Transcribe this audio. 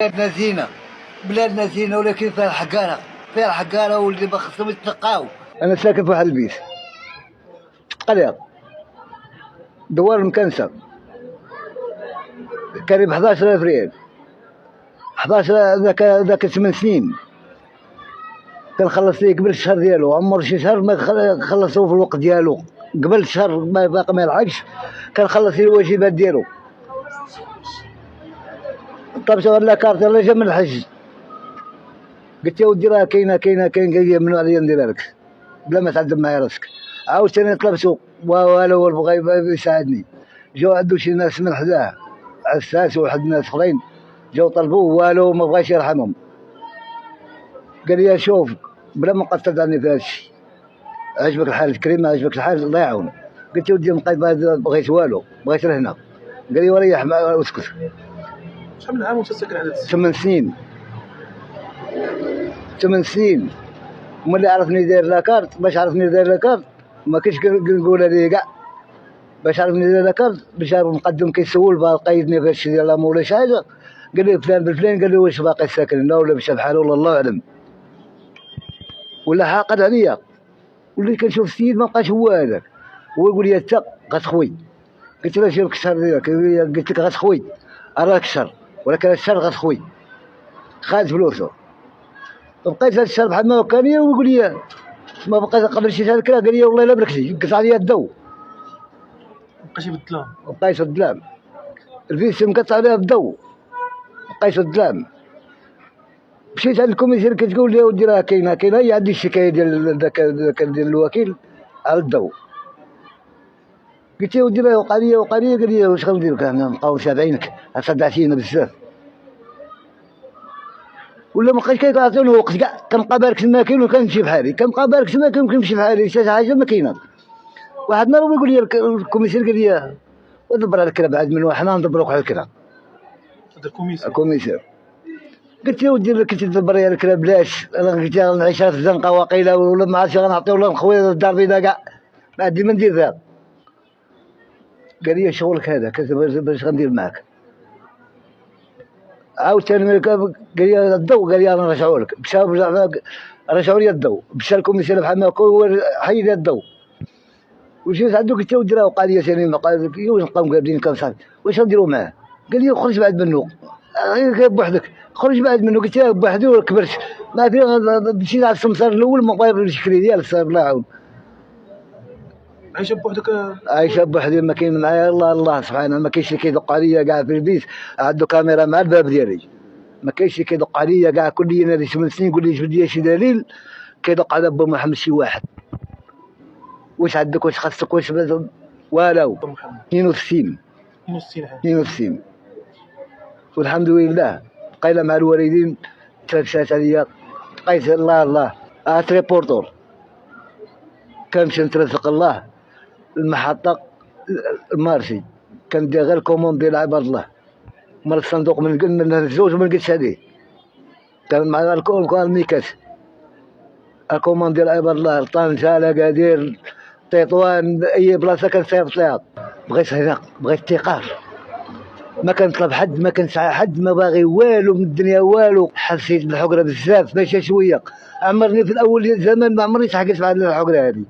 بلادنا زينة، بلادنا زينة، ولكن فيها الحقارة، فيها الحقارة واللي ما خصهم يتقاو. أنا ساكن في واحد البيت قرية دوار المكنسة، كان ب 11,000 ريال، 11 ذاك 8 سنين كنخلص ليه قبل الشهر ديالو، عمر شي شهر ما خلصوه في الوقت ديالو، قبل الشهر باقي ما يلحقش كنخلص ليه الواجبات ديالو. طلبت لا كارت يلاه جا من الحج، قلت يا ودي راه كاين قال لي من عليا نديرها لك بلا ما تعذب معايا راسك. عاوتاني طلبتو والو بغا يساعدني، جاو عندو شي ناس من حداه عساس وواحد الناس اخرين جاو طلبوه والو ما بغاش يرحمهم. قال لي شوف بلا ما نقصد عني في هادشي، عجبك الحال الكريم، عجبك الحال الله يعاونك. قلت يا ودي بغيت والو، بغيت لهنا. قال لي وريح واسكت. شحال من عام وانت ساكن على هاد السن؟ 8 سنين، 8 سنين. ملي عرفني داير لاكارت، باش عرفني داير لاكارت ما كنتش نقولها ليه كاع، باش عرفني داير لاكارت باش نقدم كيسول بقى قيدني في هادشي ديال الامور ولا شي حاجه. قال لي فلان بالفلان، قال لي واش باقي ساكن هنا ولا مشى بحاله ولا الله اعلم، ولا حاقد عليا. وليت كنشوف السيد ما بقاش هو هذاك، هو يقول لي انت غتخوي. قلت له شنو الكسر ديالك؟ قلت لك غتخوي، راك الشر، ولكن الشر غتخوي، خالد فلوسه. بقيت هاد الشهر بحال ما كان ويقول لي ما بقى قبل شي شهر قال لي والله الا بركتي قص عليا الضو. مابقاش يبدلوه، مبقايش الظلام، الفيس مقطع عليها بالضو، مبقايش الظلام. مشيت عند الكوميسير كتقول لي ودي راه كاينه هي عندي الشكايه ديال ذاك ديال الوكيل على الضو. قلت له ودي راه وقع لي قال لي واش غندير لك انا نبقاو تابعينك صدعتينا بزاف. ولا مابقاش كيعطيوني وقت كاع، كنبقى بارك تما كاين وكنمشي بحالي، كنبقى بارك تما كنمشي بحالي، شي حاجه ما كاينه. واحد النهار هو يقول لي الكوميسير قال لي ودبر على الكلاب عاد منو حنا ندبروك على الكلاب. هذا الكوميسير. الكوميسير قلت له ودي كنتي تدبر على الكلاب بلاش، انا قلت له نعيشها في الزنقه واقيله ولا ما عرفتش غنعطيو ولا نخويا الدار البيضاء كاع، ما عندي ما ندير فيها. قال لي شغلك هذا باش غندير معاك. عاوتاني قال لي الضو، قال لي انا نرجعو لك، مشى رجعوا لي الضو، مشى الكوميسير بحال ما هو حيد لي الضو. وجيت عندو قلت له ودي راه وقع لي ثاني قال لك واش نبقاو مقابلين كنصاحب واش نديرو معاه؟ قال لي خرج بعد منه، غير بوحدك خرج بعد منه. قلت له بوحدي وكبرت ما في، مشيت على السمسار الاول ما بغا الشكري ديال السار الله يعاون. عايشه بوحدك؟ عايشه بوحدي، ما كاين معايا الله سبحانه، ما كاينش اللي كيدق عليا كاع في البيت، عنده كاميرا مع الباب ديالي، ما كاينش اللي كيدق عليا كاع. كل لي انا 8 سنين يقول لي جبد لي شي دليل، كيدق على با محمد شي واحد. واش عندك واش خاصك واش والو. 62 62 والحمد لله بقينا مع الوالدين. تلبسات عليا بقيت الله تريبورتور، كنمشي نترزق الله المحطة المارشي، كندير غير كوموند ديال عباد الله، مال الصندوق من الزوج ما لقيتش هذه، كان مع الميكاس الكوموند ديال عباد الله، طنجة لاكادير تطوان اي بلاصه كنصيفط ليها. بغيت هنا بغيت الثقه، ما كنطلب حد، ما كنسعى حد، ما باغي والو من الدنيا والو. حسيت بالحقره بزاف ماشي شويه، عمرني في الاول ديال الزمان ما عمرني تحققت مع الحقره هذه.